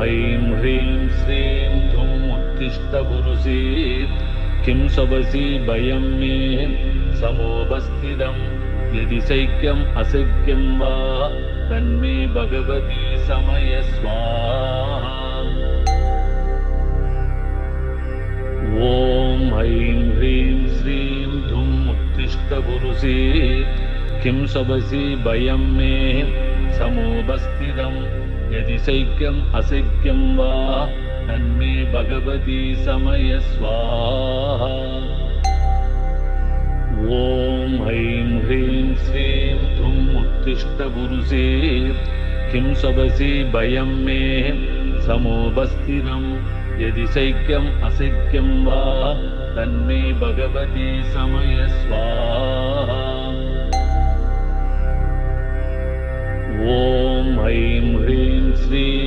ऐं ह्रीं श्रीं धुं उत्तिष्ठ पुरुषे किं शवसि भयं मे समोपस्थितं यदि शैक्यम् अशक्यं वा तन्मे भगवती समय स्वाहा। ॐ ऐं ह्रीं श्रीं धुं उत्तिष्ठ पुरुषे किं शवसि भयं मे समोपस्थितं यदि शैक्यम् अशक्यं वा तन्मे भगवती समय स्वाहा। ॐ ऐं ह्रीं श्रीं धुं उत्तिष्ठ पुरुषे किं शवसि भयं मे समोपस्थितं यदि शैक्यम् अशक्यं वा तन्मे भगवती समय स्वाहा। ॐ ऐं ह्रीं श्रीं